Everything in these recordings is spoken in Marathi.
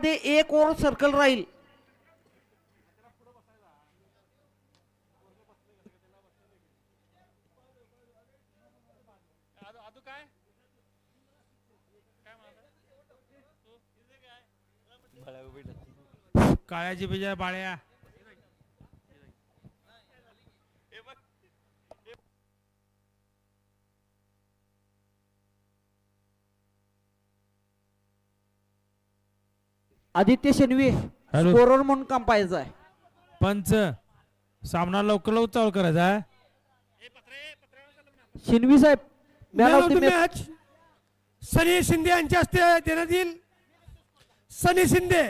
ते एक ओव्हर सर्कल राहील. काळ्या जिभेच्या बाळ्या. आदित्य शेनवी हॅलो. स्कोरर म्हणून काम पाहिजे आहे. पंच सामना लवकर लवकर चालू करायचा आहे. शेनवी साहेब man man of the match Sunny Shinde यांच्या हस्ते देण्यात येईल. सनी शिंदे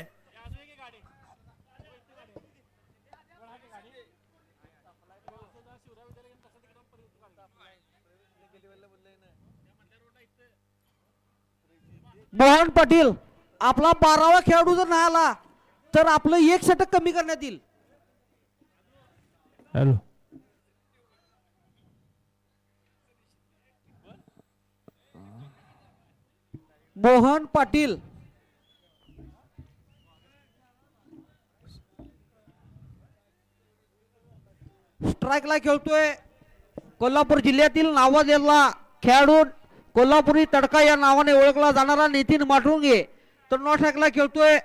मोहन पाटील आपला 12वा खेळाडू जर नाही आला तर आपलं 1 षटक कमी करण्यात येईल. हॅलो. मोहन पाटील स्ट्राईकला खेळतोय. कोल्हापूर जिल्ह्यातील नावाजलेला खेळाडू कोल्हापुरी तडका या नावाने ओळखला जाणारा नितीन माटुंगे तर नो स्ट्राईकला खेळतोय.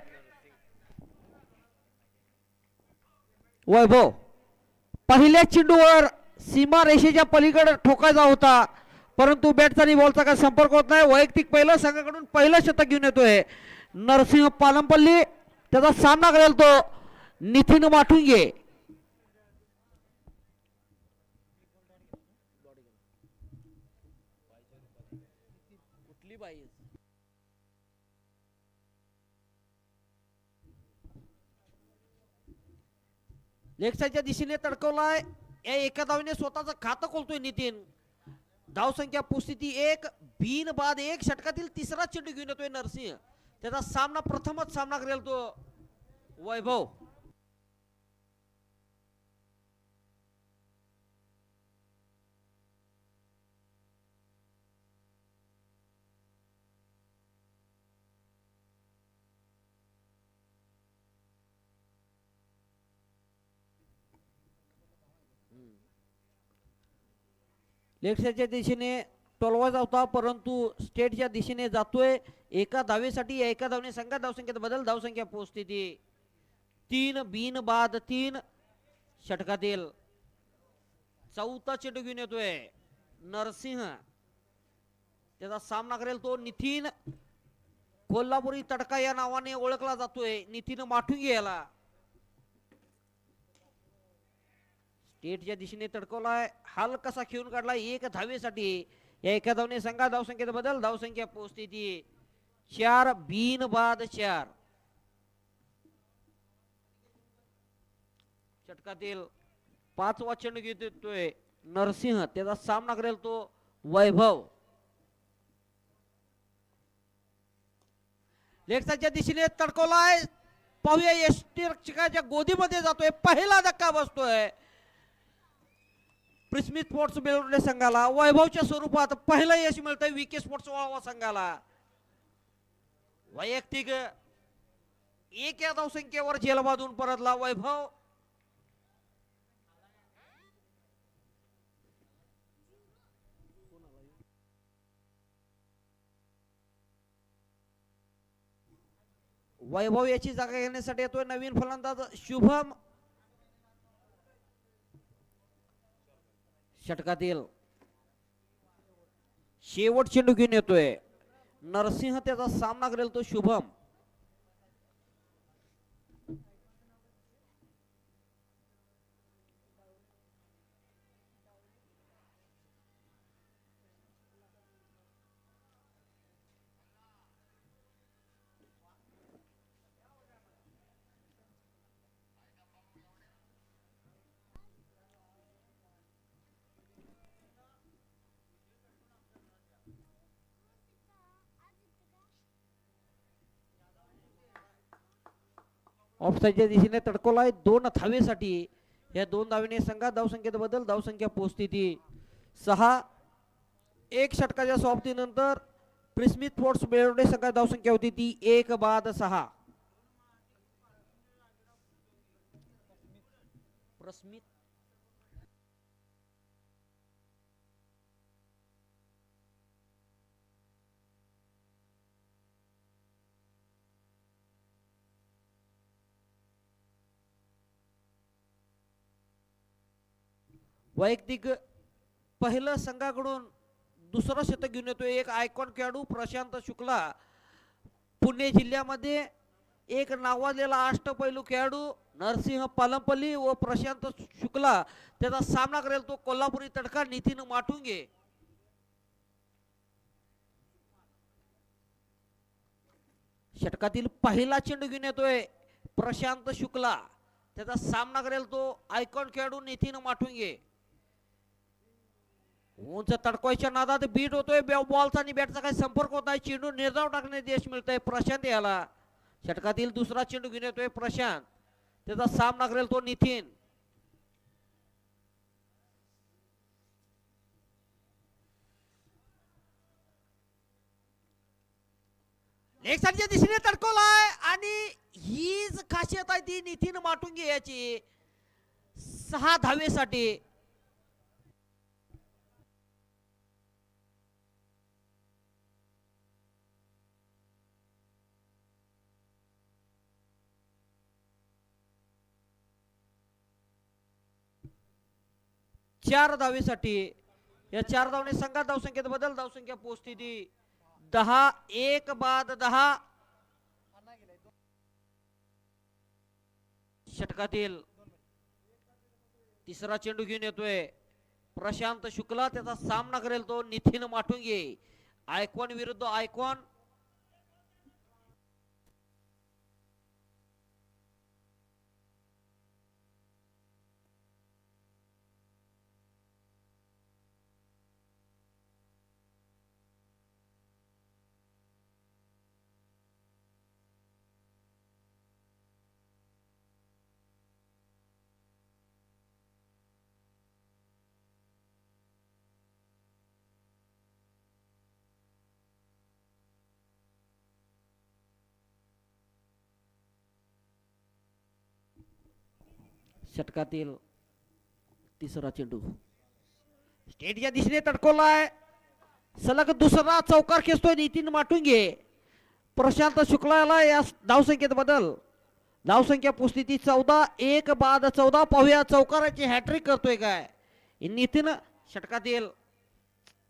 वैभव पहिल्या चेंडूवर सीमा रेषेच्या पलीकडे ठोकायचा होता परंतु बॅटचा आणि बॉलचा काही संपर्क होत नाही. वैयक्तिक पहिलं संघाकडून पहिलं शतक घेऊन येतोय नरसिंह पालमपल्ली. त्याचा सामना करेल तो नितीन माटुंगे. लेग साईडच्या दिशेने तडकवलाय. या एका धावेने स्वतःचं खातं खोलतोय नितीन. धाव संख्या पुस्थिती 1 बिन बाद 1 षटकातील तिसरा चेंडू घेऊन येतोय नरसिंह. त्याचा सामना प्रथमच सामना करेल तो वैभव. लेग साईडच्या दिशेने टोलवायचा होता परंतु स्टेटच्या दिशेने जातोय. एका धावेसाठी एका धावने संघात धावसंख्येत बदल. धावसंख्या पोहोचते 3 बिन बाद 3 षटकातील चौथा चेंडू घेऊन येतोय नरसिंह. त्याचा सामना करेल तो नितीन कोल्हापुरी तडका या नावाने ओळखला जातोय नितीन माटुंगे याला. स्टेटच्या दिशेने तडकवलाय. हाल कसा खेळून काढलाय 1 धावेसाठी. या एका धावने संघात धावसंख्येत बदल. धावसंख्या पोहोचते 4 बिन बाद 4 षटकातील 5वा चेंडू घेतोय नरसिंह. त्याचा सामना करेल तो वैभव. लेग साईडच्या दिशेने तडकवलाय. पाहूया यष्टीरक्षकाच्या गोदीमध्ये जातोय. पहिला धक्का बसतोय प्रिस्मी स्पोर्ट्स बेलवडे संघाला. वैभवच्या स्वरूपात पहिलं यश मिळतंय विके स्पोर्ट्स वाळवा संघाला. वैयक्तिक 1 या धावसंख्येवर झेल बांधून परतला वैभव. वैभव याची जागा घेण्यासाठी येतोय नवीन फलंदाज शुभम. षटकातील शेवट चेंडू घेऊन येतोय नरसिंह. त्याचा सामना करेल तो शुभम. ऑफसाईडच्या दिशेने तडकवलाय 2 धावेसाठी. या 2 धावेने संघात धावसंख्येत बदल. धावसंख्या पोहोचते 6. 1 षटकाच्या समाप्तीनंतर प्रिस्मी स्पोर्ट्स बेलवडे संघात धावसंख्या होती ती 1 बाद 6. प्रस्मित वैयक्तिक पहिलं संघाकडून दुसरं शतक घेऊन येतोय एक आयकॉन खेळाडू प्रशांत शुक्ला. पुणे जिल्ह्यामध्ये एक नावाजलेला अष्टपैलू खेळाडू नरसिंह पालंपल्ली व प्रशांत शुक्ला त्याचा सामना करेल तो कोल्हापुरी तडका नितीन माटुंगे. षटकातील पहिला चेंडू घेऊन येतोय प्रशांत शुक्ला त्याचा सामना करेल तो आयकॉन खेळाडू नितीन माटुंगे. उंच तडकवायच्या नादात बीट होतोय बॉलचा आणि बॅटचा काही संपर्क होत नाही. चेंडू निर्धाव टाकण्याचे यश मिळतंय प्रशांत याला. षटकातील दुसरा चेंडू घेऊन येतोय प्रशांत त्याचा सामना करेल तो नितीन. लेग साईडच्या दिशेने तडकवलाय आणि हीच खासियत आहे ती नितीन माटुंगे याची 6 धावेसाठी. चार धावेसाठी या 4 धावने संघात धावसंख्येत बदल. धावसंख्या पोहोचती 10 1 बाद 10. षटकातील तिसरा चेंडू घेऊन येतोय प्रशांत शुक्ला त्याचा सामना करेल तो नितीन माटुंगे. आयकॉन विरुद्ध आयकॉन. षटकातील तिसरा चेंडू स्टेटच्या दिशेने तडकवलाय. सलग दुसरा चौकार खेचतोय नितीन माटुंगे. प्रशांत शुक्लाला या धावसंख्येत बदल. धावसंख्या पुस्तिती 14 1 बाद 14. पाहूया चौकाराची हॅट्रिक करतोय काय नितीन. षटकातील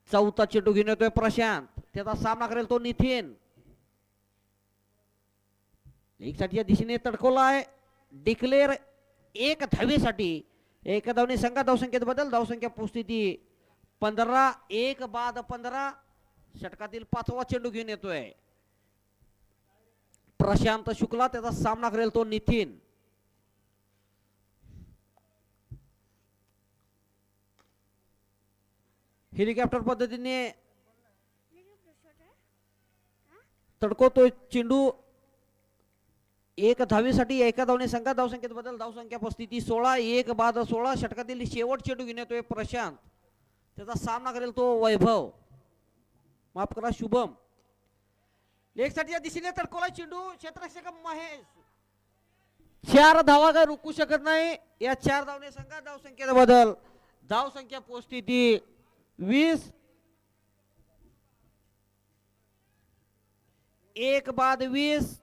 चौथा चेंडू घेऊन येतोय प्रशांत त्याचा सामना करेल तो नितीन. एक साठी या दिशेने तडकवलाय डिक्लेअर 1 धावेसाठी. एका धावने संघात धावसंख्येत बदल. धावसंख्या पुस्तिती 15 1 बाद 15. षटकातील 5वा चेंडू घेऊन येतोय प्रशांत शुक्ला त्याचा सामना करेल तो नितीन. हेलिकॉप्टर पद्धतीने तडकवतोय चेंडू 1 धावेसाठी. एका धावने संघात धावसंख्येत बदल. धावसंख्या परिस्थिती 16 1 बाद 16. षटकातील शेवट चेंडू घेऊन येतोय प्रशांत त्याचा सामना करेल तो वैभव माफ करा शुभम. लेग साईडच्या दिशेने तडकवला चेंडू क्षेत्ररक्षक महेश. 4 धावा काय रोखू शकत नाही. या 4 धावने संघात धावसंख्येत बदल. धावसंख्या परिस्थिती 20 1 बाद 20.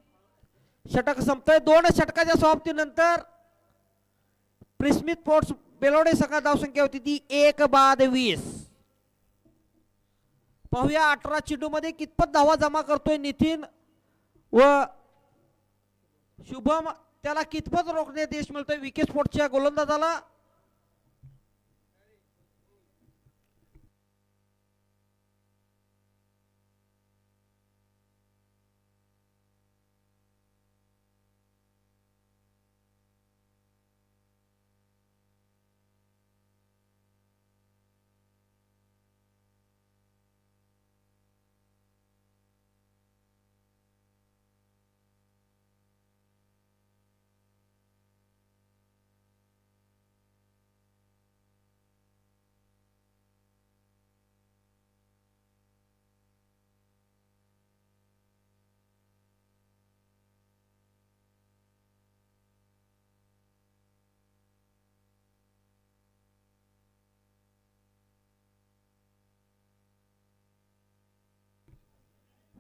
षटक संपतोय. 2 षटकाच्या समाप्तीनंतर प्रिस्मिथ स्पोर्ट्स बेलोडे संघात धावसंख्या होती ती 1 बाद 20. पाहूया 18 चेंडू मध्ये कितपत धावा जमा करतोय नितीन व शुभम. त्याला कितपत रोखण्यात यश मिळतोय विकेट स्पोर्ट्सच्या गोलंदाजाला.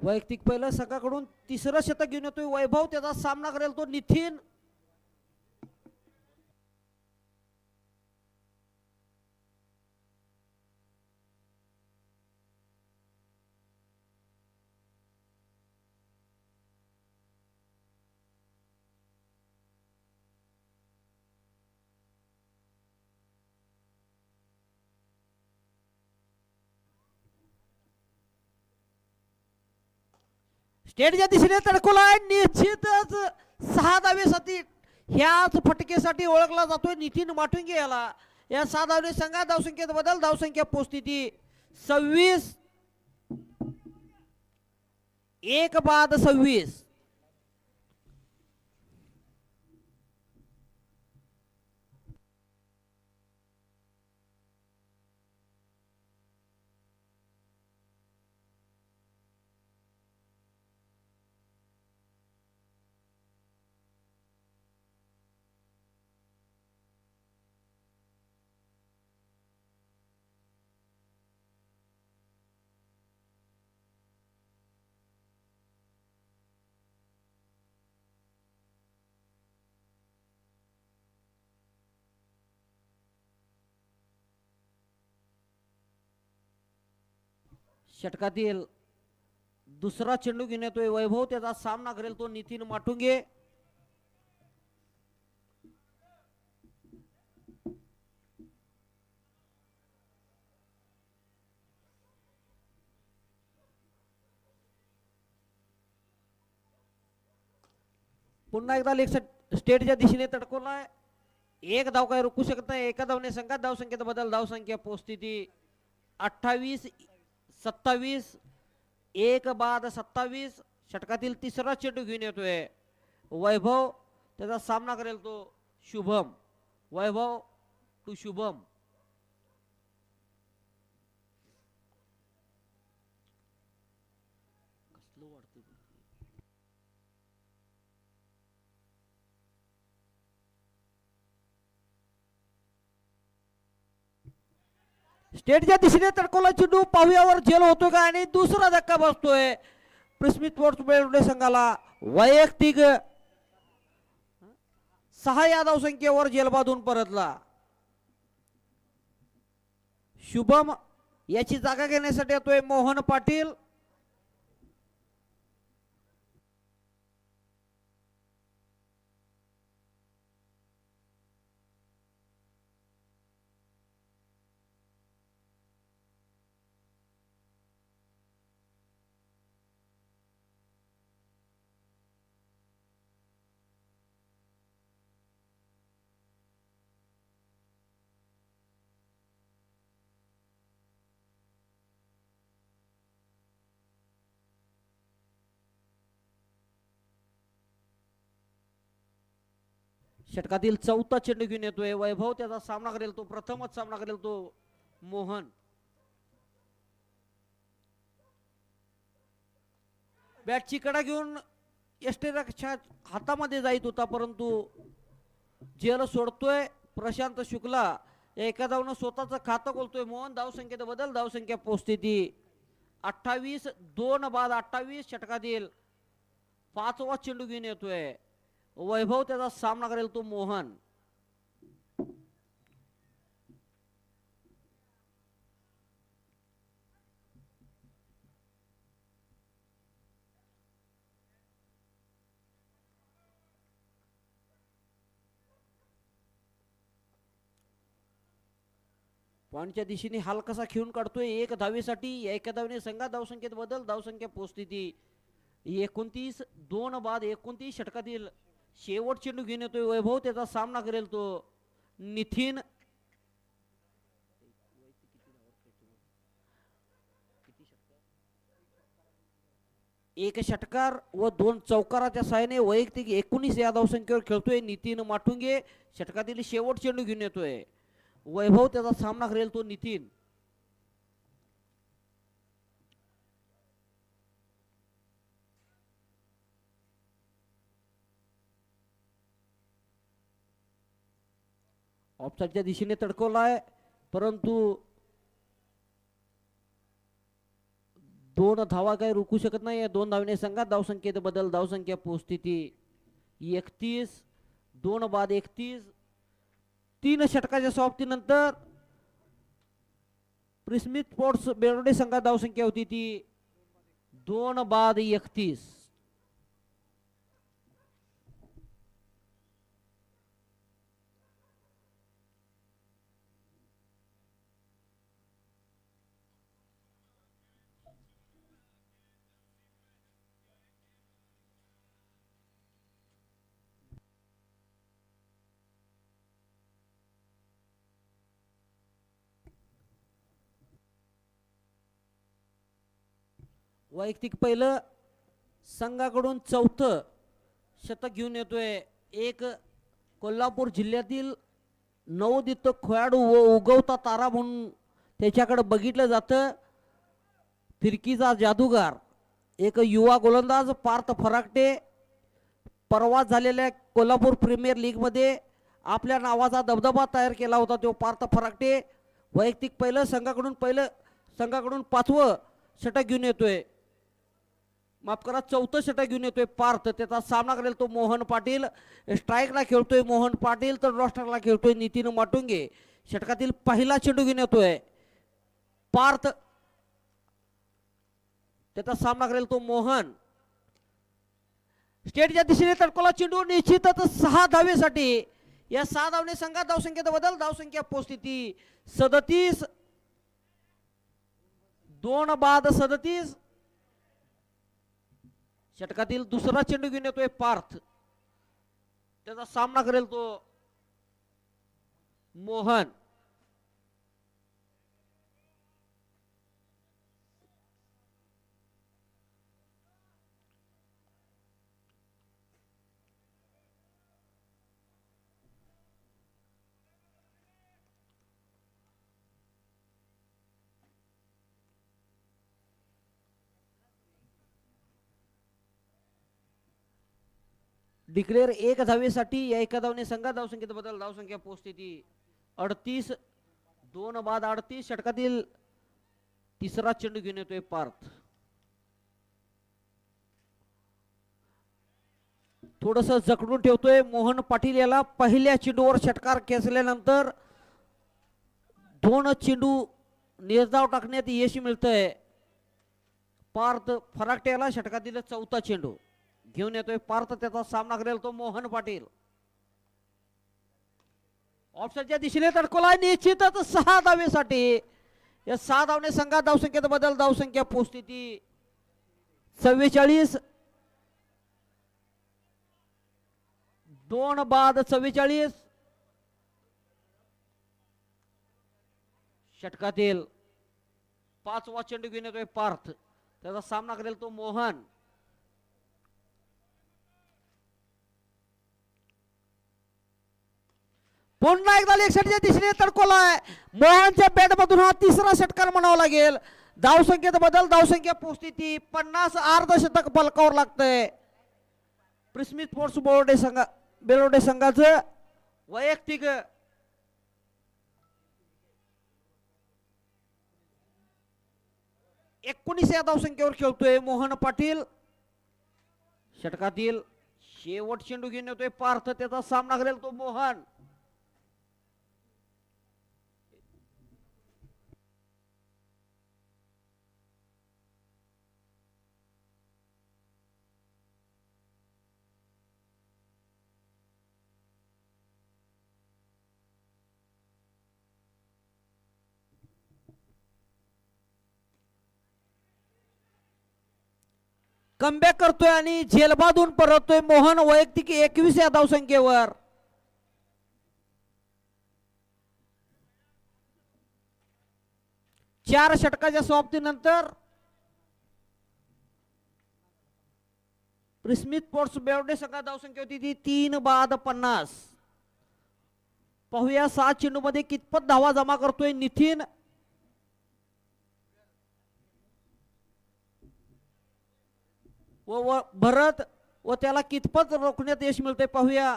वैयक्तिक पहिलं संघाकडून तिसरं शतक घेऊन येतोय वैभव, त्याचा सामना करेल तो नितीन. स्टेटच्या दिशेने तडकोलाय निश्चितच 6 धावेसाठी ह्याच फटकेसाठी ओळखला जातोय नितीन माटुंगे याला. या 6 धावने संघात धावसंख्येत बदल, धावसंख्या पोस्थिती 26, 1 बाद 26. षटकातील दुसरा चेंडू घेऊन येतोय वैभव, त्याचा सामना करेल तो नितीन माटुंगे. पुन्हा एकदा लेग स्टेटच्या दिशेने तडकोलाय. 1 धाव काय रोखू शकत नाही. एका धावने संघात धावसंख्येत बदल, धावसंख्या पोस्थिती 28, 27, 1 बाद 27. षटकातील तिसरा चेंडू घेऊन येतोय वैभव, त्याचा सामना करेल तो शुभम. वैभव टू शुभम. स्टेटच्या दिशेने तडकोला चेंडू, पाहुयावर झेल होतोय का आणि दुसरा धक्का बसतोय प्रिस्मी स्पोर्ट्स बेळवडे संघाला. वैयक्तिक 6 या धावसंख्येवर झेल बांधून परतला. शुभम याची जागा घेण्यासाठी येतोय मोहन पाटील. षटकातील चौथा चेंडू घेऊन येतोय वैभव, त्याचा सामना करेल तो, प्रथमच सामना करेल तो मोहन. बॅटची कडा घेऊन यष्टीरक्षा हातामध्ये जाईत होता, परंतु झेल सोडतोय प्रशांत शुक्ला. एका धावनं स्वतःचं खातं खोलतोय मोहन. धावसंख्येत बदल, धावसंख्या पोस्थिती 28, 2 बाद 28. षटकातील 5वा चेंडू घेऊन येतोय वैभव, त्याचा सामना करेल तो मोहन. पॉईंटच्या दिशेने हलकासा खेळून काढतोय 1 धावेसाठी. एका धावेने संघात धावसंख्येत बदल, धावसंख्या पोस्थिती 29, 2 बाद 29. षटकातील शेवट चेंडू घेऊन येतोय वैभव, त्याचा सामना करेल तो नितीन. एक षटकार व 2 चौकाराच्या साहाय्याने वैयक्तिक 19 या धावसंख्येवर खेळतोय नितीन माटुंगे. षटकातील शेवट चेंडू घेऊन येतोय वैभव, त्याचा सामना करेल तो नितीन. ऑफसाईडच्या दिशेने तडकवलाय, परंतु 2 धावा काही रोखू शकत नाही. 2 धावने संघात धावसंख्येत बदल. धावसंख्या पोस्थिती 31. 2 बाद 31. 3 षटकाच्या समाप्तीनंतर प्रिस्मिथ स्पोर्ट्स बेळवडे संघात धावसंख्या होती ती 2 बाद 31. वैयक्तिक पहिलं संघाकडून 4थं शतक घेऊन येतोय एक कोल्हापूर जिल्ह्यातील नवोदित खेळाडू व उगवता तारा म्हणून त्याच्याकडे बघितलं जातं. फिरकीचा जादूगार एक युवा गोलंदाज पार्थ फराकटे. परवा झालेल्या कोल्हापूर प्रीमियर लीगमध्ये आपल्या नावाचा दबदबा तयार केला होता तो पार्थ फराकटे. वैयक्तिक पहिलं संघाकडून 5वं षटक घेऊन येतोय. माफ करा 4थं षटक घेऊन येतोय पार्थ. त्याचा सामना करेल तो मोहन पाटील. स्ट्राईकला खेळतोय मोहन पाटील तर रॉस्टरला खेळतोय नितीन माटुंगे. षटकातील पहिला चेंडू घेऊन येतोय पार्थ. त्याचा सामना करेल तो मोहन. स्टेटच्या दिशेने तडकोला चेंडू निश्चितच 6 धावेसाठी. या 6 धावने संघात धावसंख्येत बदल. धावसंख्या पोस्थिती 37. 2 बाद 37. षटकातील दुसरा चेंडू घेऊन येतोय पार्थ. त्याचा सामना करेल तो मोहन. डिक्लेअर 1 धावेसाठी. या एका धावने संघात धावसंख्येत बदल. धावसंख्या पोस्थिती 38. 2 बाद 38. षटकातील तिसरा चेंडू घेऊन येतोय पार्थ. थोडस जखडून ठेवतोय मोहन पाटील याला. पहिल्या चेंडूवर षटकार खेचल्यानंतर 2 चेंडू निर्धाव टाकण्यात यश मिळतंय पार्थ फराकटे याला. षटकातील 4था चेंडू घेऊन येतोय पार्थ. त्याचा सामना करेल तो मोहन पाटील. ऑफसाईडच्या दिशेने तडकोला निश्चितच 6 धावेसाठी. या 6 धावने संघात धावसंख्येत बदल. धावसंख्या पोस्थिती 44. 2 बाद 44. षटकातील 5वा चेंडू घेऊन येतोय पार्थ. त्याचा सामना करेल तो मोहन. पुन्हा एकदा लेगसाईडच्या दिशेने तडकोलाय. मोहनच्या बॅटमधून हा तिसरा षटकार म्हणावा लागेल. धावसंख्येत बदल. धावसंख्या पोस्थिती 50. अर्धशतक पलकावर लागतंय प्रिस्मिथ स्पोर्ट्स बेळवडे संघाचं. वैयक्तिक 19 या धावसंख्येवर खेळतोय मोहन पाटील. षटकातील शेवट चेंडू घेऊन येतोय पार्थ. त्याचा सामना करेल तो मोहन. कमबॅक करतोय आणि झेलबादून परततोय मोहन. वैयक्तिक 21 या धावसंख्येवर. चार षटकाच्या समाप्तीनंतर प्रिस्मिथ स्पोर्ट्स बेळवडे संघात धावसंख्या होती ती 3 बाद 50. पाहूया 6 चेंडू मध्ये कितपत धावा जमा करतोय नितीन. व भरत व त्याला कितपत रोखण्यात यश मिळते पाहूया.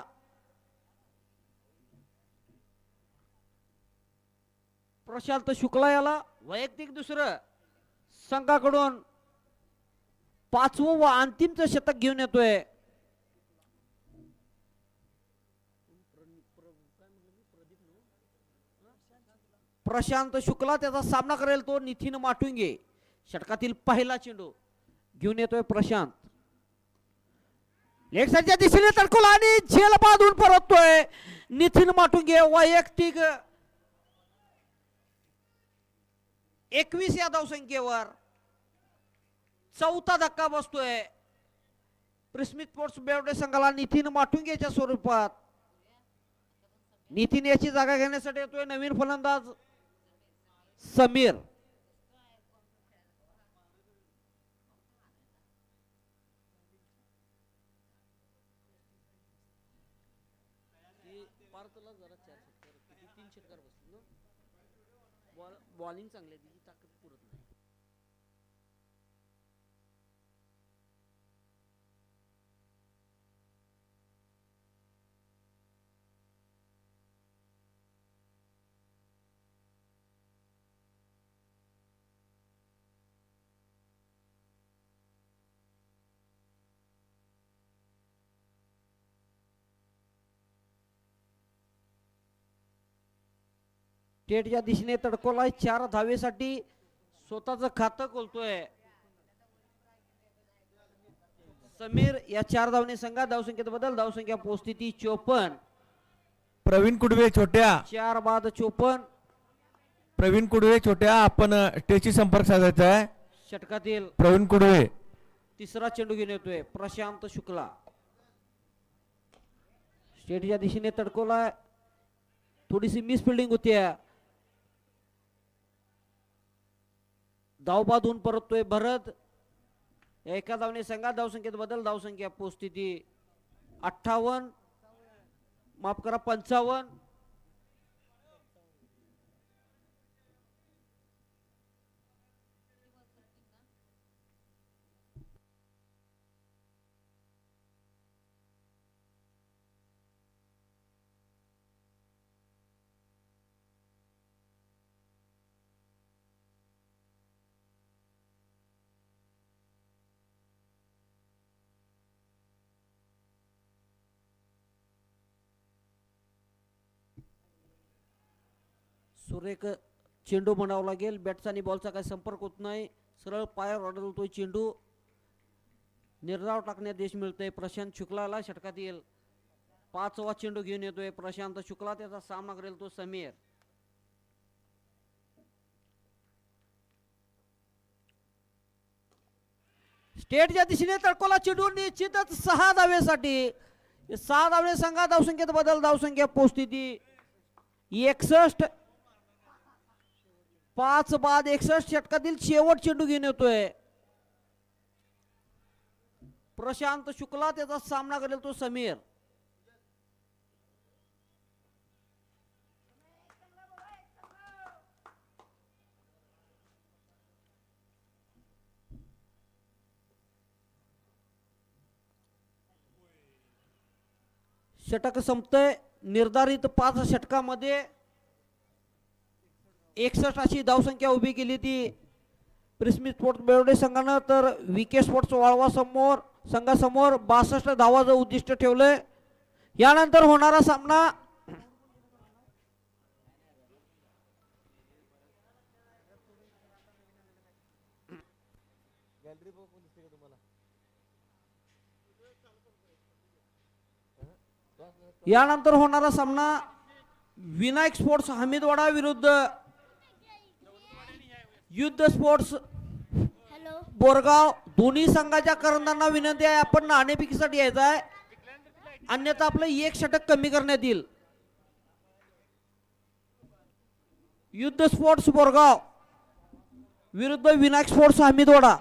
प्रशांत शुक्ला याला वैयक्तिक दुसरं संघाकडून 5वं व अंतिमचं शतक घेऊन येतोय. प्रशांत शुक्ला त्याचा सामना करेल तो नितीन माटुंगे. षटकातील पहिला चेंडू घेऊन येतोय प्रशांत. लेग साईडच्या दिशेने तडकोला आणि झेल बांधून परततोय नितीन माटुंगे. वैयक्तिक 21 या धावसंख्येवर चौथा धक्का बसतोय प्रिस्मिथ स्पोर्ट्स बेवडे संघाला नितीन माटुंगेच्या स्वरूपात. नितीन याची जागा घेण्यासाठी येतोय नवीन फलंदाज समीर. बॉलिंग चांगली आहे, ताकद पुरत नाही. स्टेटच्या दिशेने तडकोलाय 4 धावेसाठी स्वतःच खातं खोलतोय समीर. या 4 धावने संघात धावसंख्येत बदल. धावसंख्या पोहोचती 54. प्रवीण कुडवे छोट्या 4 बाद 54. प्रवीण कुडवे छोट्या आपण स्टेजशी संपर्क साधायचा आहे. षटकातील प्रवीण कुडवे तिसरा चेंडू घेऊन येतोय प्रशांत शुक्ला. स्टेटच्या दिशेने तडकोलाय, थोडीशी मिस फिल्डिंग होती. धाव बांधून परततोय भरत. एका धावने संघात धावसंख्येत बदल. धावसंख्या पोहोचती 58, माफ करा 55. सुरेख चेंडू म्हणावा लागेल. बॅटचा आणि बॉलचा काही संपर्क होत नाही. सरळ पायावर आढळतोय चेंडू. निर्धाव टाकण्यात यश मिळतंय प्रशांत शुक्लाला. षटकातील 5वा चेंडू घेऊन येतोय प्रशांत शुक्ला. त्याचा सामना करेल तो समीर. स्टेटच्या दिशेने तडकोला चेंडू निश्चितच 6 धावेसाठी. 6 धावने संघात धावसंख्येत बदल. धावसंख्या पोहोचती 61. 5 बाद 61. षटकातील शेवट चेंडू घेऊन येतोय प्रशांत शुक्ला. त्याचा सामना करेल तो समीर. षटक संपतंय. निर्धारित 5 षटकामध्ये 61 अशी धावसंख्या उभी केली ती प्रिस्मी स्पोर्ट्स बेवडे संघानं. तर विके स्पोर्ट्स वाळवा समोर संघासमोर 62 धावाचं उद्दिष्ट ठेवलंय. यानंतर होणारा सामना विनायक स्पोर्ट्स हमीदवाडा विरुद्ध युद्ध स्पोर्ट्स बोरगाव. दोन्ही संघाच्या करंदांना विनंती आहे आपण नाणेफेकीसाठी यायचं आहे, अन्यथा आपलं 1 षटक कमी करण्यात येईल. युद्ध स्पोर्ट्स बोरगाव विरुद्ध विनायक स्पोर्ट्स हमीदवाडा.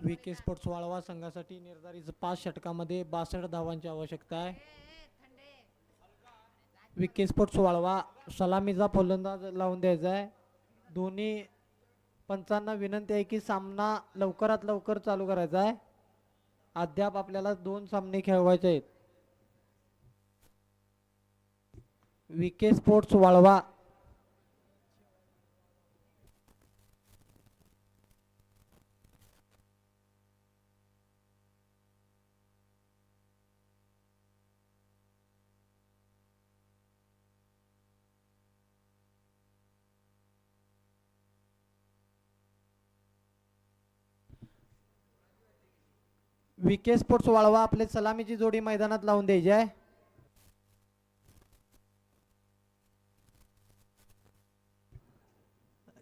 विके स्पोर्ट्स वाळवा संघासाठी निर्धारित 5 षटकामध्ये 62 धावांची आवश्यकता आहे. विके स्पोर्ट्स वाळवा सलामीचा फलंदाज लावून द्यायचा आहे. दोन्ही पंचांना विनंती आहे की सामना लवकरात लवकर चालू करायचा आहे. अद्याप आपल्याला 2 सामने खेळवायचे आहेत. विके स्पोर्ट्स वाळवा विके स्पोर्ट्स वाळवा आपले सलामीची जोडी मैदानात लावून द्यायची आहे.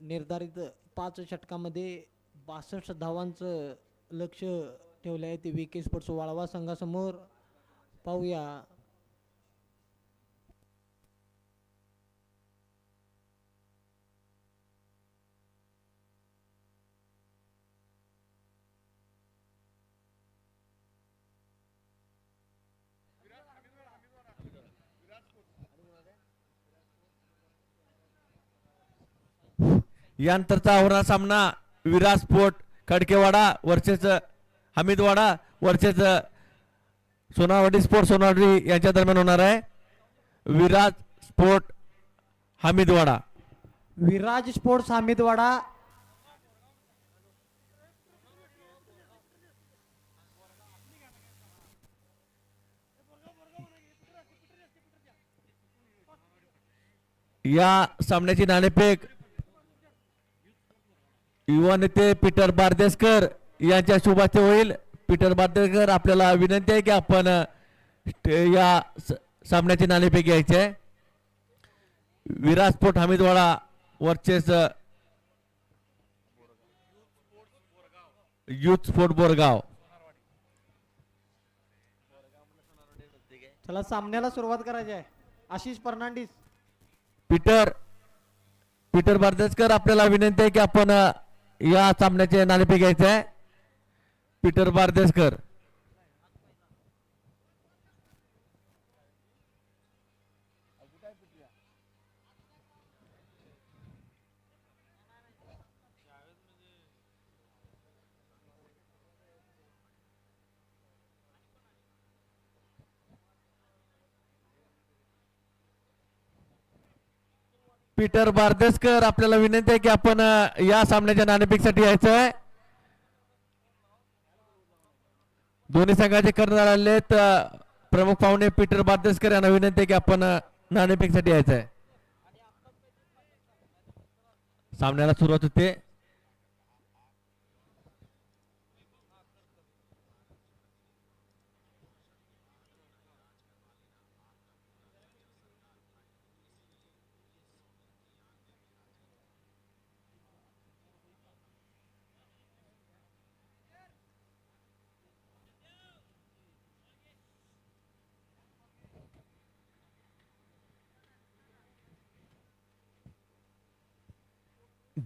निर्धारित 5 षटकामध्ये 62 धावांचं लक्ष ठेवलं आहे ते विके स्पोर्ट्स वाळवा संघासमोर. पाहूया यानंतरचा आवरणा सामना Viraj sport Khadkewada versus Hamidwada versus Sonawadi sport Sonawadi यांच्या दरम्यान होणार आहे. विराज स्पोर्ट हमीदवाडा. विराज स्पोर्ट्स हमीदवाडा या सामन्याची नाणेफेक युवा नेते पीटर बारदेसकर यांच्या शुभास्ते होईल. पीटर बारदेसकर आपल्याला विनंती आहे की आपण या सामन्याची नाणेफेक घ्यायची आहे. Viraj sport Hamidwada versus youth sport Borgaon. चला सामन्याला सुरुवात करायची आहे. आशिष फर्नांडिस पीटर बारदेसकर आपल्याला विनंती आहे की आपण या सामन्याचे नाणेफेक घ्यायचे आहे. पीटर बारदेसकर. पीटर बारदेसकर आपल्याला विनंती आहे की आपण या सामन्याच्या नाणेफेकीसाठी यायचं आहे. दोन्ही संघाचे कर्णधार आले आहेत. प्रमुख पाहुणे पीटर बारदेसकर यांना विनंती आहे की आपण नाणेफेकीसाठी यायचं आहे. सामन्याला सुरुवात होते.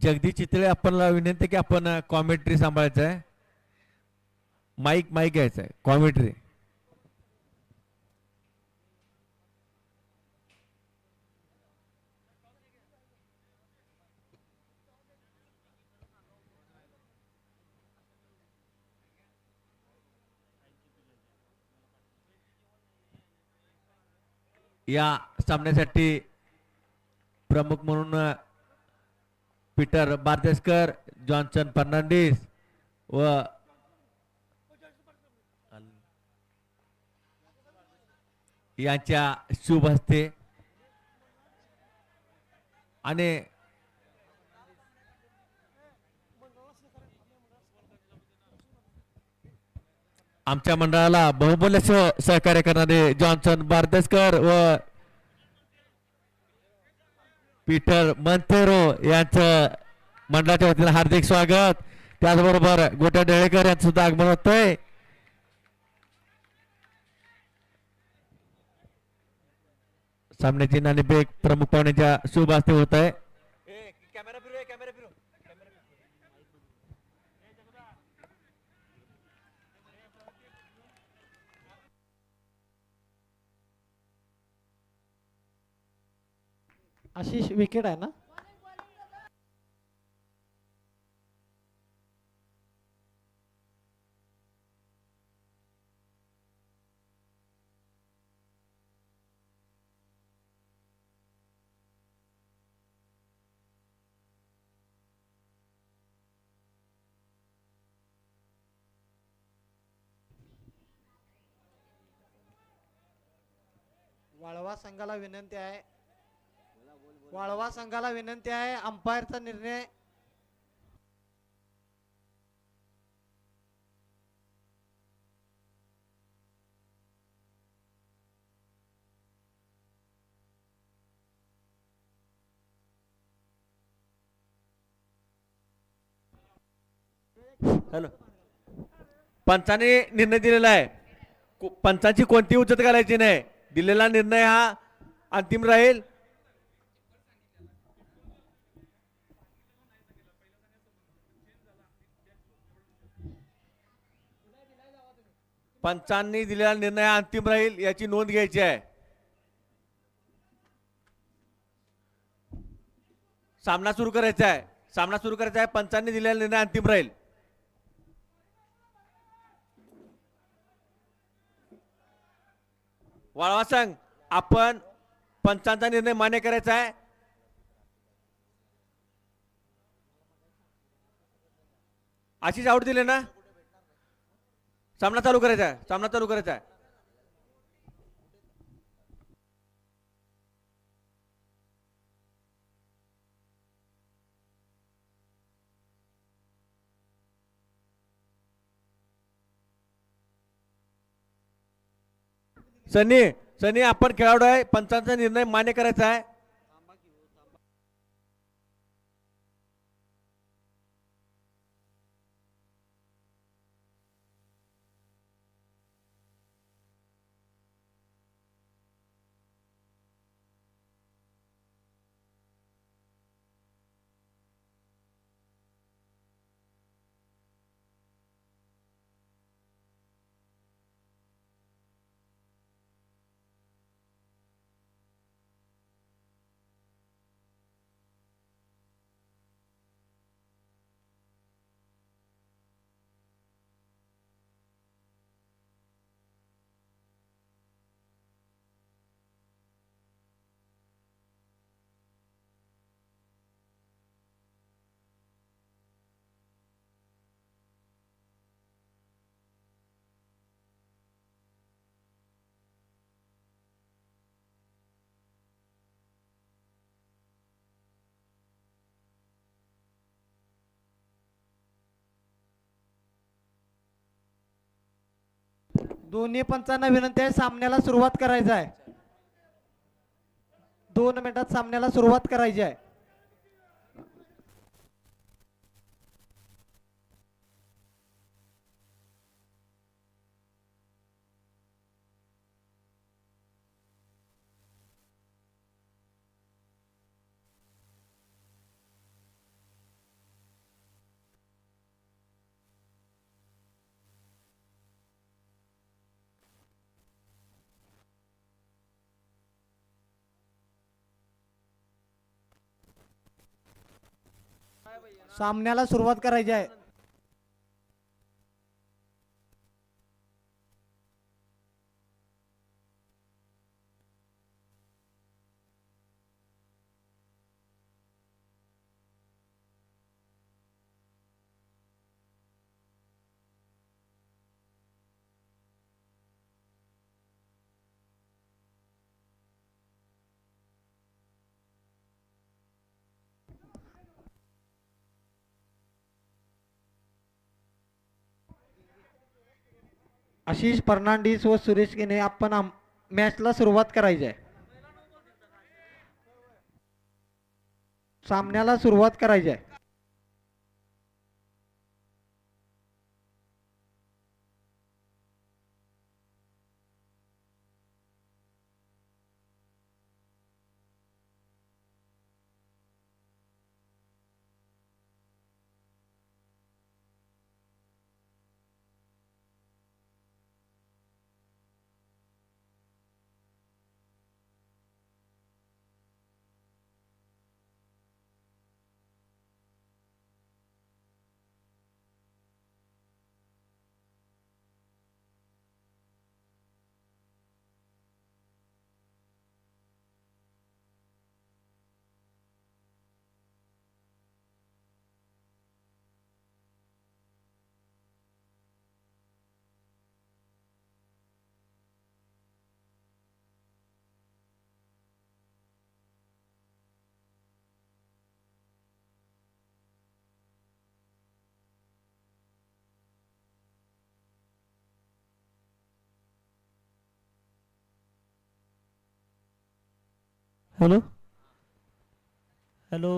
जगदीश चितळे आपल्याला विनंती आहे की आपण कॉमेंट्री सांभाळायचं आहे. माईक घ्यायचं आहे. कॉमेंट्री. या सामन्यासाठी प्रमुख म्हणून पीटर बारदेसकर, जॉन्सन फर्नांडिस व यांच्या शुभ हस्ते आणि आमच्या मंडळाला बहुमूल्य सहकार्य करणारे जॉन्सन बारदेसकर व पीटर मंथेरो यांचं मंडळाच्या वतीने हार्दिक स्वागत. त्याचबरोबर गोट्या डेळेकर यांचं सुद्धा आगमन होतंय. सामन्याची नाणेफेक प्रमुख पाहुण्याच्या शुभ हस्ते होत आहे. आशिष विकेट आहे ना? वाळवा संघाला विनंती आहे, वाळवा संघाला विनंती आहे, अंपायरचा निर्णय हॅलो, पंचाने निर्णय दिलेला आहे. पंचांची कोणती उचत घालायची नाही. दिलेला निर्णय हा अंतिम राहील. पंचांनी दिलेला निर्णय हा अंतिम राहील याची नोंद घ्यायची आहे. सामना सुरू करायचा आहे, सामना सुरू करायचा आहे. पंचांनी दिलेला निर्णय अंतिम राहील. वाळवा संघ, आपण पंचांचा निर्णय मान्य करायचा आहे. आशिष आउट दिले ना, सामना चालू करायचा आहे, सामना चालू करायचा आहे. सनी सनी आपण खेळाडू आहे, पंचांचा निर्णय मान्य करायचा आहे. दोन्ही पंचांना विनंती आहे, सामन्याला सुरुवात करायचं आहे. 2 मिनिटात सामन्याला सुरुवात करायची आहे. सामन्याला सुरुवात करायची आहे. आशिष फर्नांडिस व सुरेश केने आपण मॅचला सुरुवात करायची आहे. सामन्याला सुरुवात करायची आहे. हॅलो हॅलो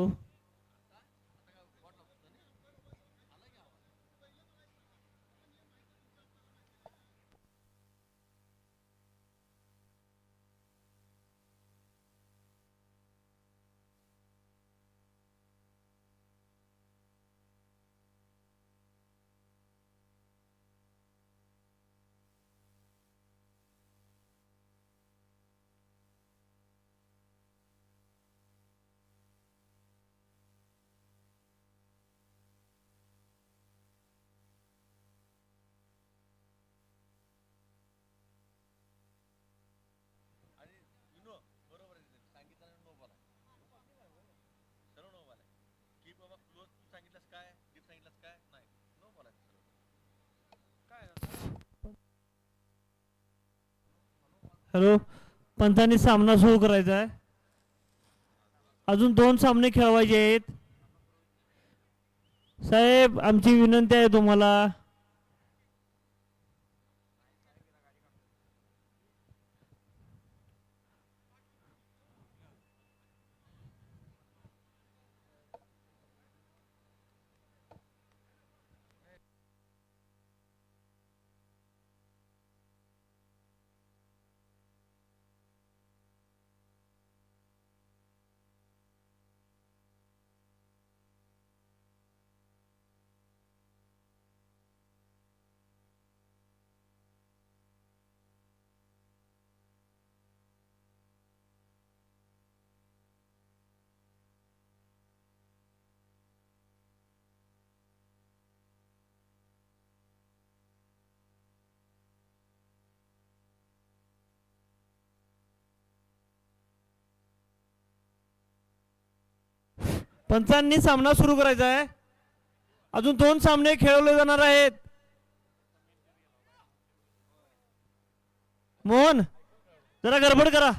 हॅलो पंचांनी सामना सुरू करायचा आहे. अजून 2 सामने खेळवायचे आहेत. साहेब आमची विनंती आहे तुम्हाला. पंचांनी सामना सुरू करायचा आहे. अजून 2 सामने खेळवले जाणार आहेत. मोहन जरा गडबड करा.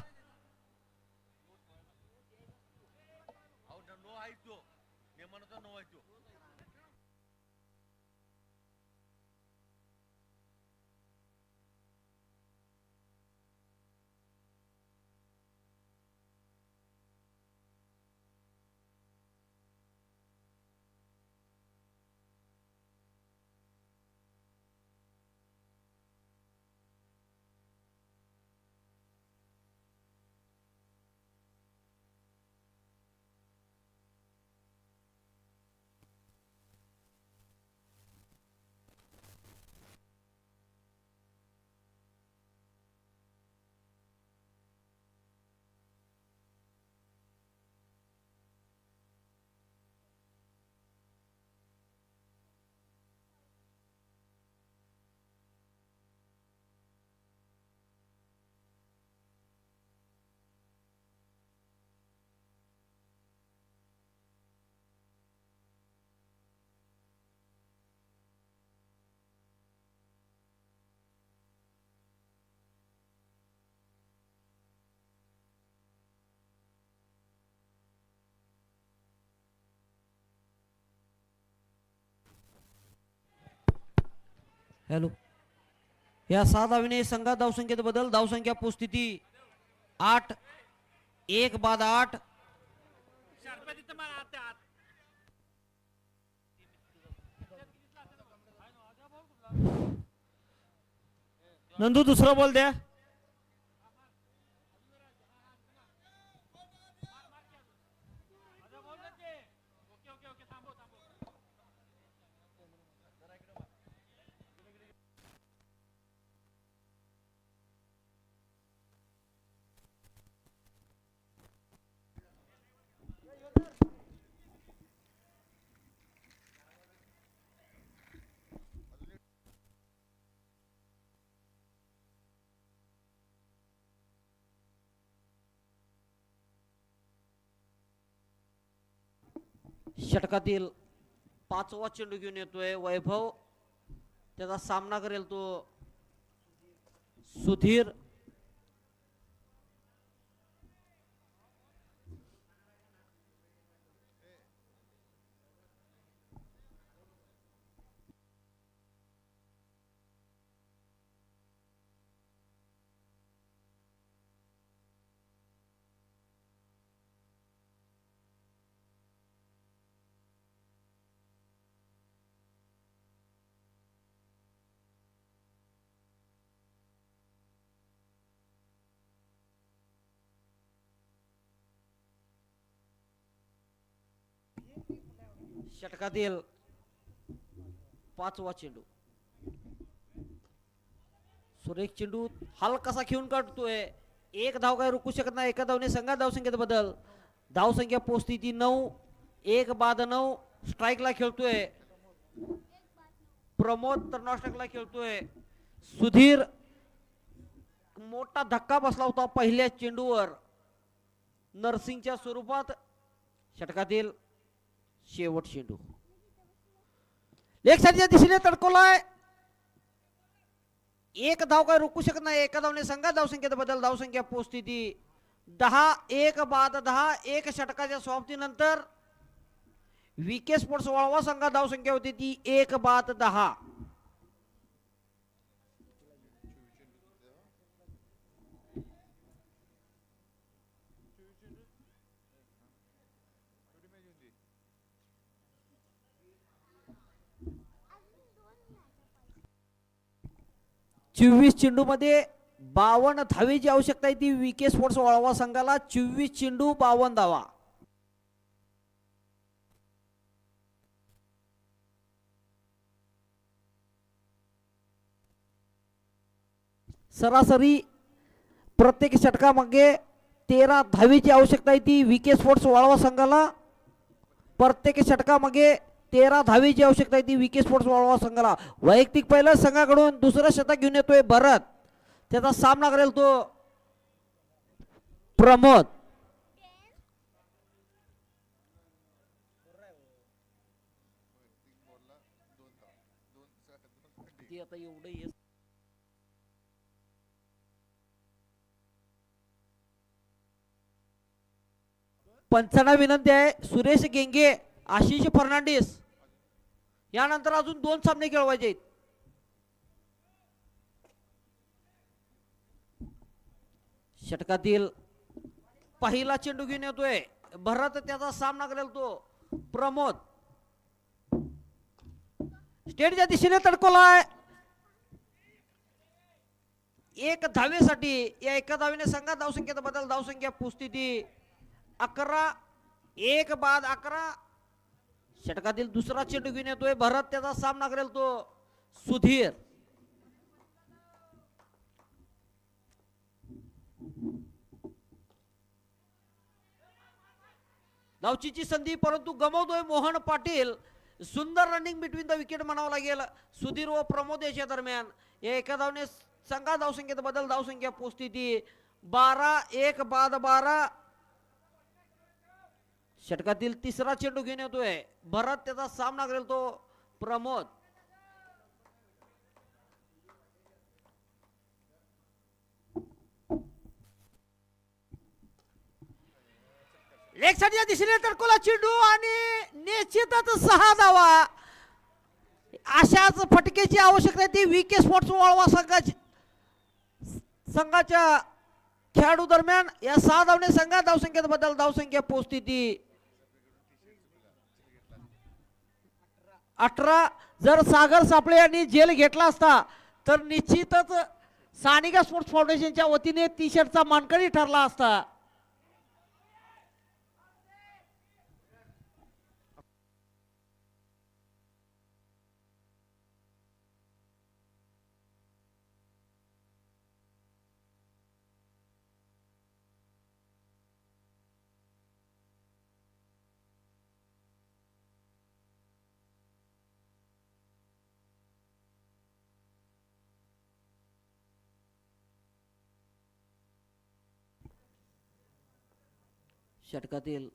हॅलो या 6 धावेने संघात धावसंख्येत बदल. धावसंख्या पोस्थिती 8 1 बाद 8. नंदू दुसरा बॉल द्या. षटकातील 5वा चेंडू घेऊन येतोय वैभव. त्याचा सामना करेल तो सुधीर. षटकातील 5वा चेंडू. सुरेख चेंडू हलकासा खेळून काढतोय. एक धाव काय रोखू शकत नाही. एका धावने संघात धावसंख्येत बदल. धावसंख्या पोहोचती ती 9. 1 बाद 9. स्ट्राईकला खेळतोय प्रमोद तर नॉस्ट्राईकला खेळतोय सुधीर. मोठा धक्का बसला होता पहिल्या चेंडूवर नरसिंगच्या स्वरूपात. षटकातील शेवट चेंडू लेग साईडच्या दिशेने तडकवलाय. एक धाव काय रोखू शकत नाही. एका धावने संघात धावसंख्येत बदल. धावसंख्या पोहोचती ती 10. 1 बाद 10. एक षटकाच्या समाप्तीनंतर विके स्पोर्ट्स वाळवा संघात धावसंख्या होती ती 1 बाद 10. चोवीस चेंडू मध्ये 52 धावेची आवश्यकता आहे ती विके स्पोर्ट्स वाळवा संघाला. 24 चेंडू 52 धावा. सरासरी प्रत्येक षटकामागे 13 धावेची आवश्यकता आहे ती विके स्पोर्ट्स वाळवा संघाला. प्रत्येक षटकामागे 13 धावेची आवश्यकता आहे ती विके स्पोर्ट्स वाळवा संघाला. वैयक्तिक पहिल्या संघाकडून दुसरं शतक घेऊन येतोय भरत. त्याचा सामना करेल तो प्रमोद. आता एवढं पंचांना विनंती आहे. सुरेश गेंगे आशिष फर्नांडिस यानंतर अजून 2 सामने खेळवायचे आहेत. षटकातील पहिला चेंडू घेऊन येतोय भरत. त्याचा सामना करेल तो प्रमोद. स्टेटच्या दिशेने तडकवलाय. 1 धावेसाठी या एका धावेने संघात धावसंख्येत बदल. धावसंख्या पोहोचती ती 11. 1 बाद 11. षटकातील दुसरा चेंडू घेऊन येतोय भरत. त्याचा सामना करेल तो सुधीर. धावचीची संधी परंतु गमावतोय मोहन पाटील. सुंदर रनिंग बिटवीन द विकेट म्हणावं लागेल सुधीर व प्रमोद याच्या दरम्यान. या एका धावने संघात धावसंख्येत बदल. धावसंख्या पोहोचती ती 12. 1 बाद 12. षटकातील तिसरा चेंडू घेऊन येतोय भरत. त्याचा सामना करेल तो प्रमोद. लेग साईडच्या दिशेने तडकोला चेंडू आणि निश्चितच 6 धावा. अशाच फटकेची आवश्यकता ती विके स्पोर्ट्स वाळवा संघाच्या खेळाडू दरम्यान. या 6 धावने संघात धावसंख्येत बदल. धावसंख्या पोहोचती ती 18. जर सागर सापळे यांनी जेल घेतला असता तर निश्चितच सानिका स्पोर्ट्स फाउंडेशनच्या वतीने टी शर्टचा मानकरी ठरला असता. षटकातील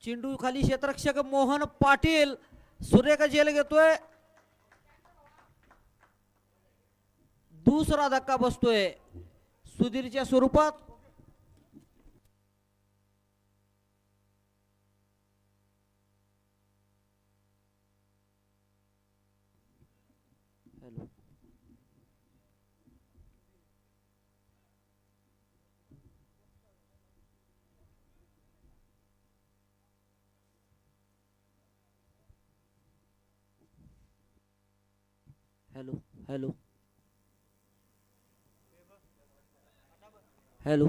चेंडू खाली क्षेत्ररक्षक मोहन पाटील सुरेख झेल घेतोय. दुसरा धक्का बसतोय सुधीरच्या स्वरूपात. Hello hello hello hello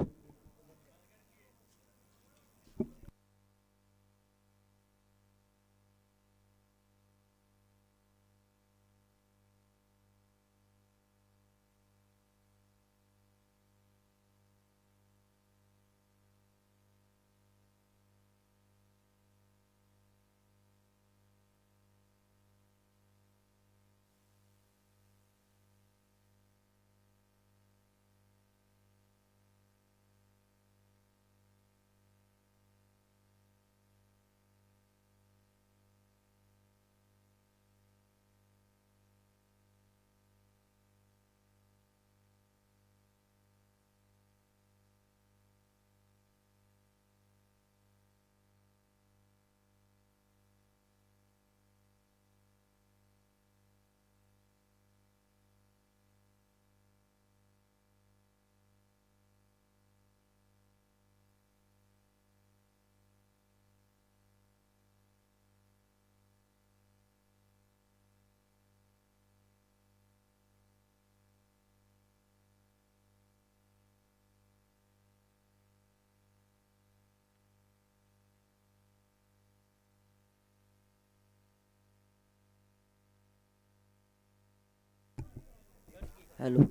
hello.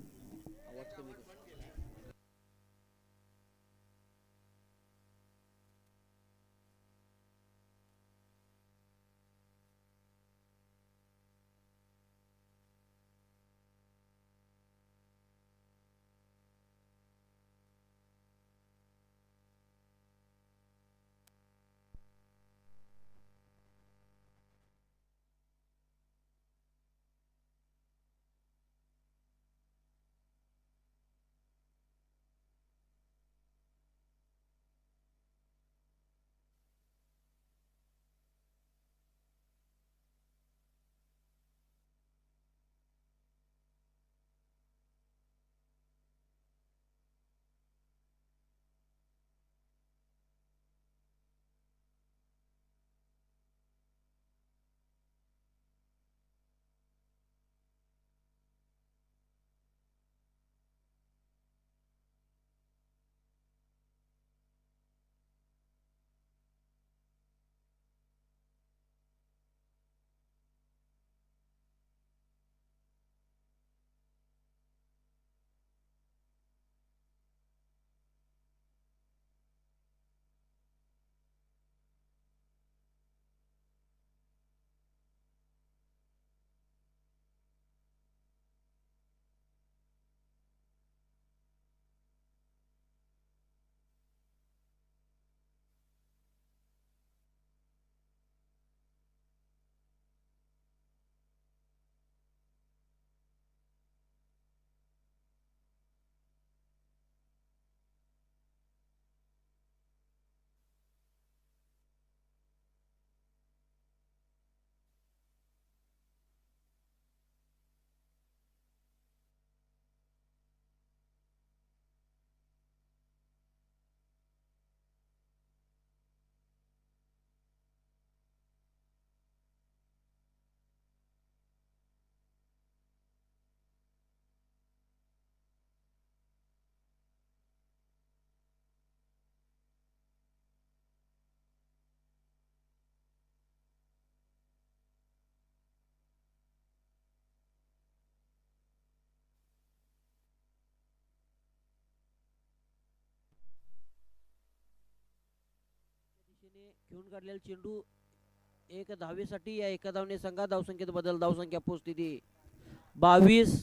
दिशेने घेऊन काढलेला चेंडू एक धावेसाठी या एका धावने संघा धावसंख्येत बदल. धावसंख्या पोहोचती 22.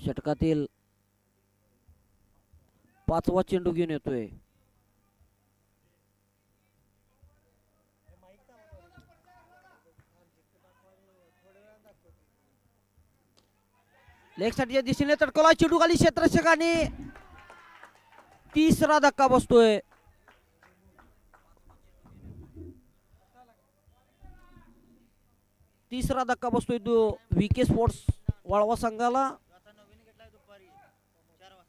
षटकातील 5वा चेंडू घेऊन येतोय. लेग साईडच्या दिशेने तडकवला चेंडू खाली क्षेत्ररक्षकाने. तिसरा धक्का बसतोय. तिसरा धक्का बसतोय तो VK स्पोर्ट्स वाळवा संघाला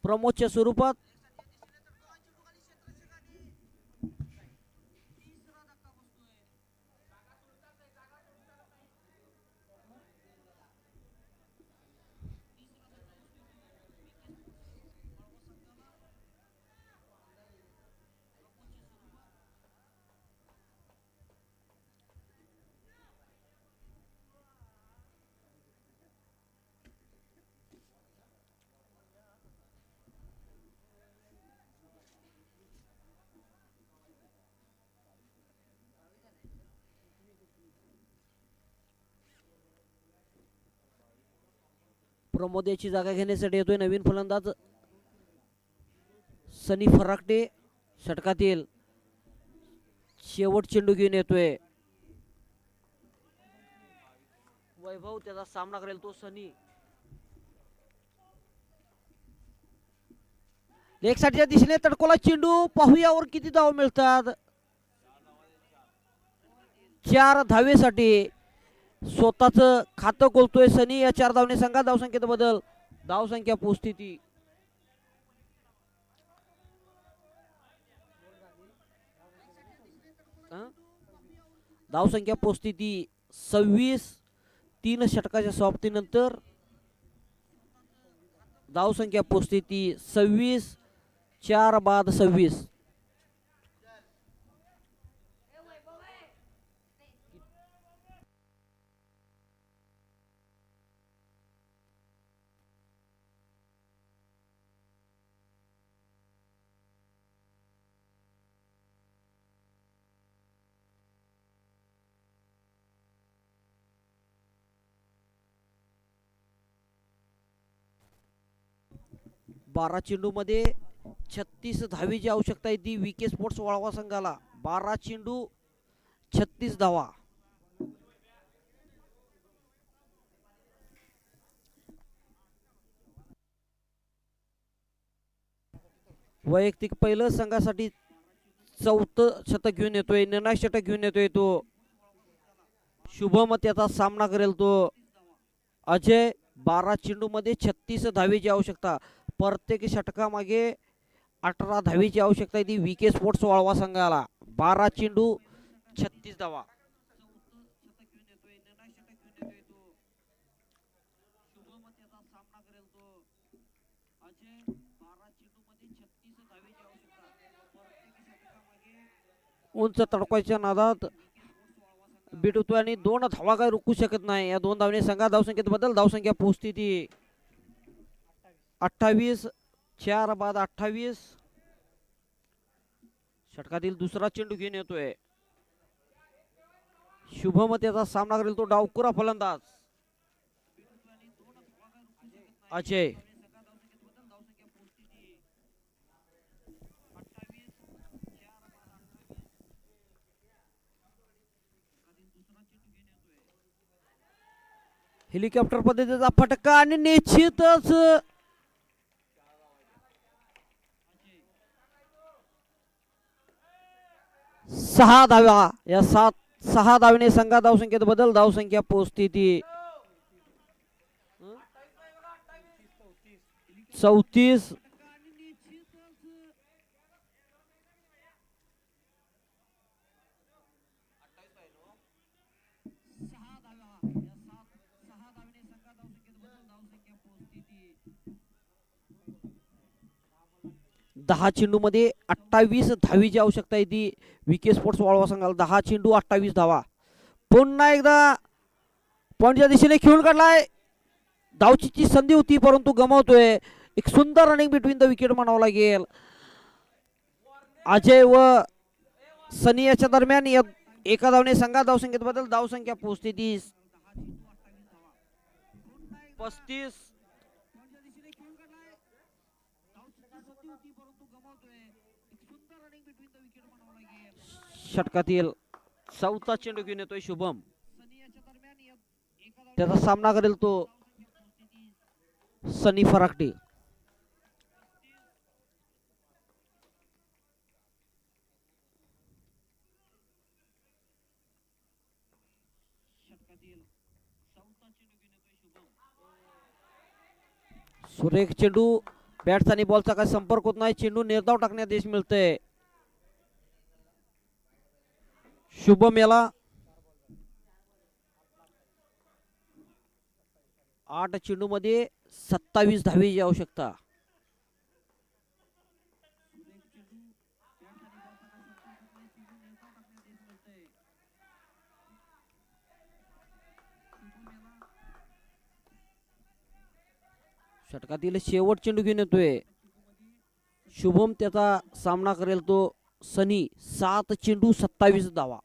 प्रमोदच्या स्वरूपात. प्रमोद याची जागा घेण्यासाठी येतोय नवीन फलंदाज सनी फराकटे. षटकातील शेवट चेंडू घेऊन येतोय वैभव, त्याचा सामना करेल तो सनी. लेग साईडच्या दिशेने तडकोला चेंडू, पाहूया वर किती धाव मिळतात. 4 धावेसाठी स्वतःच खातं खोलतोय सनी. या 4 धावने संघात धावसंख्येत बदल, धावसंख्या पोस्थिती. धावसंख्या पोस्थिती 26. 3 षटकाच्या समाप्तीनंतर धावसंख्या पोस्थिती 26. 4 बाद 26. बारा चेंडू मध्ये 36 धावेची आवश्यकता आहे ती विके स्पोर्ट्स वाळवा संघाला. 12 चेंडू 36 धावा. वैयक्तिक पहिलं संघासाठी 4थं शतक घेऊन येतोय, निर्णायक षटक घेऊन येतोय तो शुभम. त्याचा सामना करेल तो अजय. 12 चेंडू मध्ये 36 धावेची आवश्यकता. प्रत्येक षटकामागे 18 धावेची आवश्यकता आहे ती विके स्पोर्ट्स वाळवा संघाला. 12 चेंडू 36 धावा. उंच तडकाच्या नादात बिटवतोय आणि 2 धावा काय रोखू शकत नाही. या 2 धावने संघात धावसंख्येत बदल, धावसंख्या पोहोचती ती 28. 4 बाद 28. षटकातील दुसरा चेंडू घेऊन येतोय शुभम. त्याचा सामना करेल तो डावकुरा फलंदाज अजय. हेलिकॉप्टर पद्धतीचा फटका आणि निश्चितच 6 धावा. या 6 धावने संघात धावसंख्येत बदल, धावसंख्या पोहोचती ती 34. दहा चेंडू मध्ये 28 धावीची आवश्यकता आहे ती विके स्पोर्ट्स वाळवा संघाला. 10 चेंडू 28 धावा. पुन्हा एकदा पॉइंटच्या दिशेने खेळून काढलाय. धावचीची संधी होती परंतु गमावतोय. एक सुंदर रनिंग बिटवीन द विकेट म्हणावं लागेल. अजय व सनी याच्या दरम्यान एका धावने संघात धावसंख्येत बदल, धावसंख्या पोहोचते ती 35. षटकातील 4था चेंडू घेऊन येतोय शुभम. त्याचा सामना करेल तो सनी फराकटे. सुरेख चेंडू, बॅट्स आणि बॉलचा काही संपर्क होत नाही. चेंडू निर्धाव टाकण्यात यश मिळतंय शुभम याला. 8 चेंडू मध्ये 27 धावेची आवश्यकता. षटकातील शेवट चेंडू घेऊन येतोय शुभम. त्याचा सामना करेल तो सनी. 7 चेंडू 27 धावा.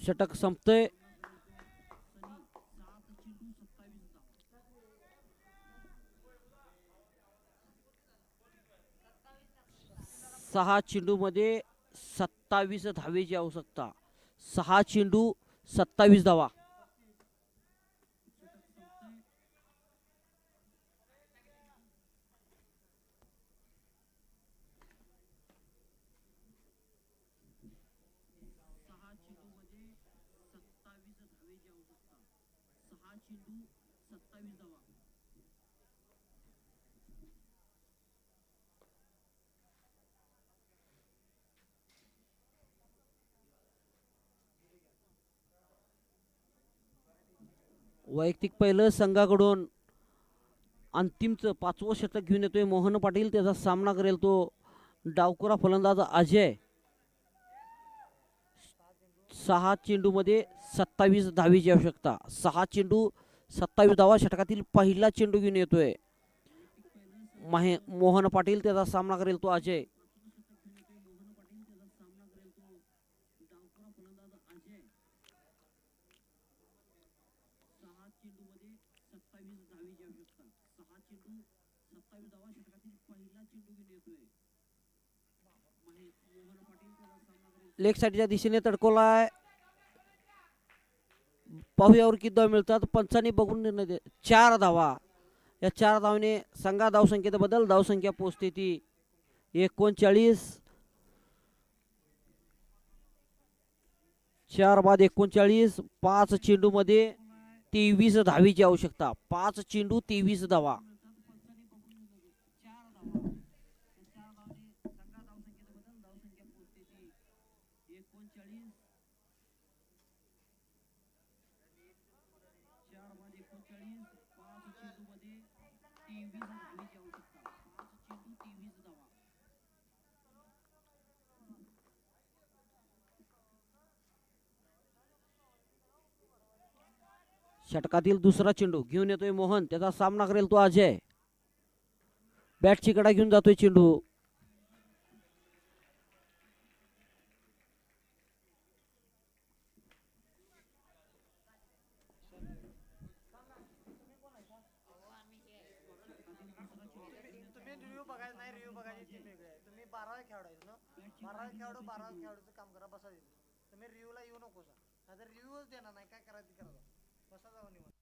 षटक संपतंय. सहा चेंडू मध्ये 27 धावेची आवश्यकता. 6 चेंडू 27 धावा. वैयक्तिक पहिलं संघाकडून अंतिमचं 5वं षटक घेऊन येतोय मोहन पाटील. त्याचा सामना करेल तो डावकुरा फलंदाज अजय. 6 चेंडू मध्ये 27 धावेची आवश्यकता. 6 चेंडू 27 धावा. षटकातील पहिला चेंडू घेऊन येतोय मोहन पाटील. त्याचा सामना करेल तो अजय. लेग साईडच्या दिशेने तडकोलाय. पाहुयावर किती धावा मिळतात. पंचांनी बघून निर्णय दे. 4 धावा. या 4 धावने संघा धावसंख्येत बदल. धावसंख्या पोहोचते ती 39. 4 बाद 39. 5 चेंडू मध्ये 23 धावेची आवश्यकता. 5 चेंडू 23 धावा. षटकातील दुसरा चेंडू घेऊन येतोय मोहन. त्याचा सामना करेल तो अजय. बॅटची कडा घेऊन जातोय चेंडू. तुम्ही रिव्ह्यू बघायचं नाही. रिव्ह्यू बघायची टीम वेगळी आहे. तुम्ही 12 खेळाडू आहेत ना. 12 खेळाडू 12 खेळाडूचं काम करा. बसा तिथे. तुम्ही रिव्ह्यूला येऊ नको सर. नाहीतर रिव्ह्यूच देणार नाही. काय करायचं ते करा. बसा जाऊन निवांत.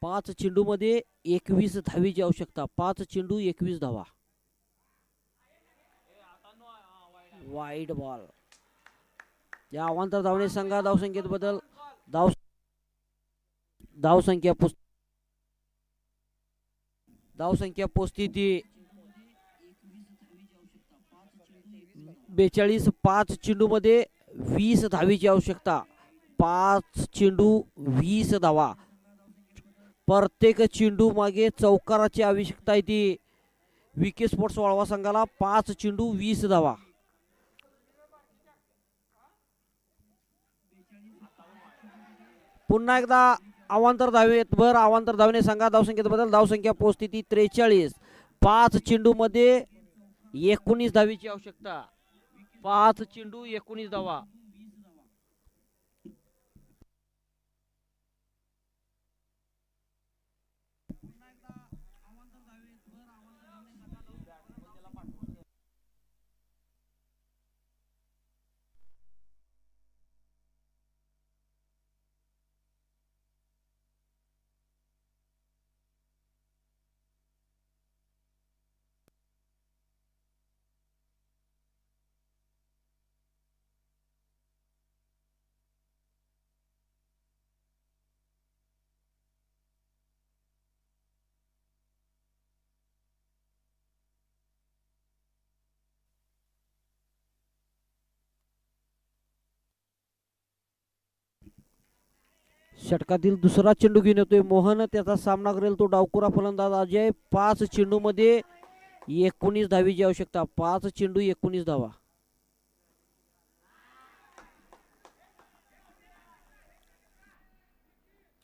5 चेंडूमध्ये 21 धावीची आवश्यकता. 5 चेंडू 21 धावा. Wide ball. या अवांतर धावने संघा धावसंख्येत बदल. धावसंख्या पोस्थिती 42. 5 चेंडू मध्ये 20 धावीची आवश्यकता. 5 चेंडू 20 धावा. प्रत्येक चेंडू मागे चौकाराची आवश्यकता आहे ती विके स्पोर्ट्स वाळवा संघाला. 5 चेंडू 20 धावा. पुन्हा एकदा अवांतर धावेत भर. अवांतर धावने संघा धावसंख्येत बदल. धावसंख्या पोस्थिती 43. 5 चेंडू मध्ये 19 धावीची आवश्यकता. 5 चेंडू 19 धावा. षटकातील दुसरा चेंडू घेऊन येतोय मोहन. त्याचा सामना करेल तो डावकुरा फलंदाज अजय. 5 चेंडू मध्ये 19 धावीची आवश्यकता. 5 चेंडू 19 धावा.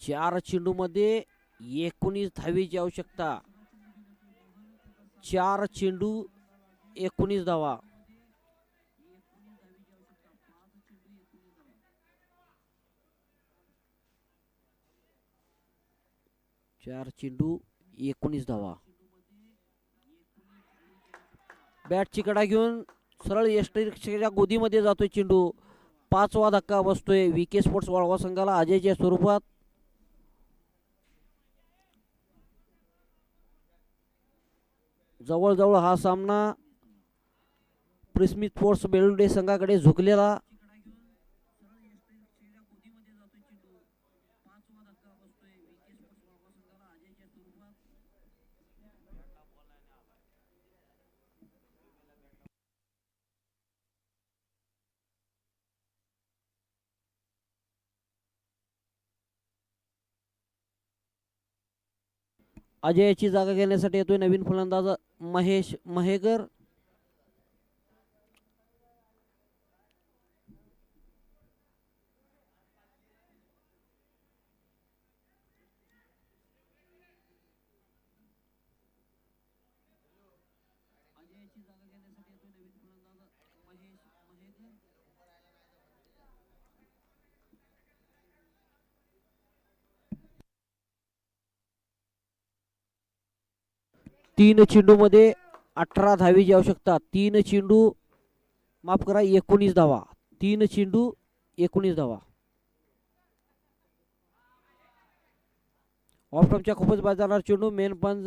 चार चेंडू मध्ये 19 धावीची आवश्यकता. 4 चेंडू 19 धावा. 4 चेंडू 19 धावा. बॅटची कडा घेऊन सरळ यष्टीच्या गोदीमध्ये जातोय चेंडू. 5वा धक्का बसतोय विके स्पोर्ट्स वाळवा संघाला अजयच्या स्वरूपात. जवळजवळ हा सामना प्रिस्मी स्पोर्ट्स बेलुंडे संघाकडे झुकलेला. अजयची जागा घेण्यासाठी येतोय नवीन फलंदाज महेश महेगर. तीन चेंडू मध्ये 18 धावीची आवश्यकता. 3 चेंडू माफ करा 19 धावा. 3 चेंडू 19 धावा. ऑफस्टंपच्या खूपच बाद जाणार चेंडू. मेनपंच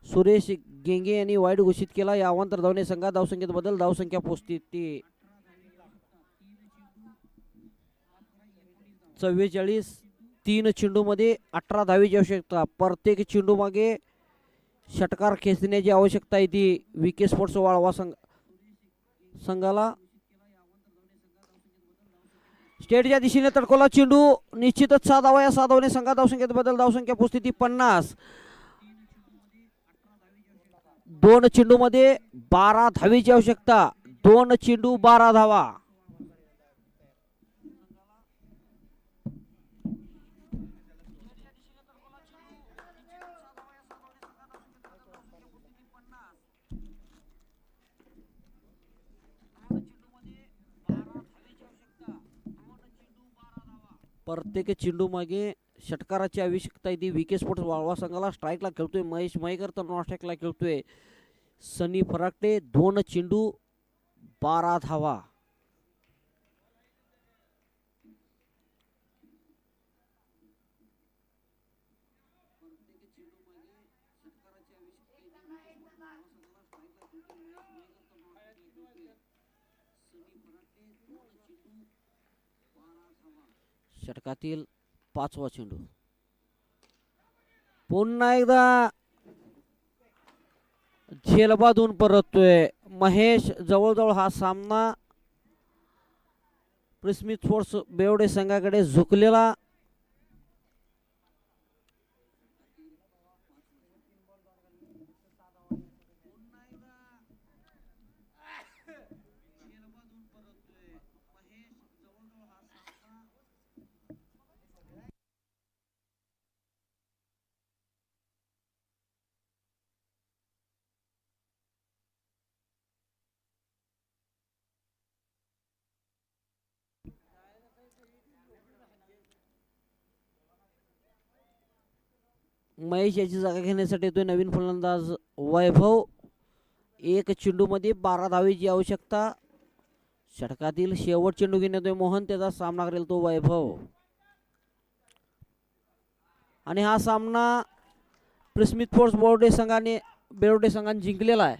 सुरेश गेंगे यांनी वाईड घोषित केला. या अवांतर धावने संघा धावसंख्येत बदल. धावसंख्या पोचते 44. 3 चेंडू मध्ये 18 धावीची आवश्यकता. प्रत्येक चेंडू मागे षटकार खेचण्याची आवश्यकता आहे ती विके स्पोर्ट्स वाळवा संघाला. स्टेटच्या दिशेने तडकोला चेंडू निश्चितच 6 धावा. या 6 धावने संघा धावसंख्येत बदल. धावसंख्या पोचते 50. 2 चेंडू मध्ये 12 धावीची आवश्यकता. 2 चेंडू 12 धावा. प्रत्येक चेंडू मागे षटकाराची आवश्यकता आहे ती विके स्पोर्ट्स वाळवा संघाला. स्ट्राईकला खेळतोय महेश मयेकर तर नॉन स्ट्राईकला खेळतोय सनी फराकटे. 2 चेंडू 12 धावा. षटकातील 5वा चेंडू पुन्हा एकदा झेलबादून परततोय महेश. जवळजवळ हा सामना प्रिस्मी स्पोर्ट्स बेवडे संघाकडे झुकलेला. महेश याची जागा घेण्यासाठी येतोय नवीन फलंदाज वैभव. एक चेंडू मध्ये 12 धावेची आवश्यकता. षटकातील शेवट चेंडू घेऊन येतोय मोहन. त्याचा सामना करेल तो वैभव. आणि हा सामना प्रिस्मी स्पोर्ट्स बेवडे संघाने जिंकलेला आहे.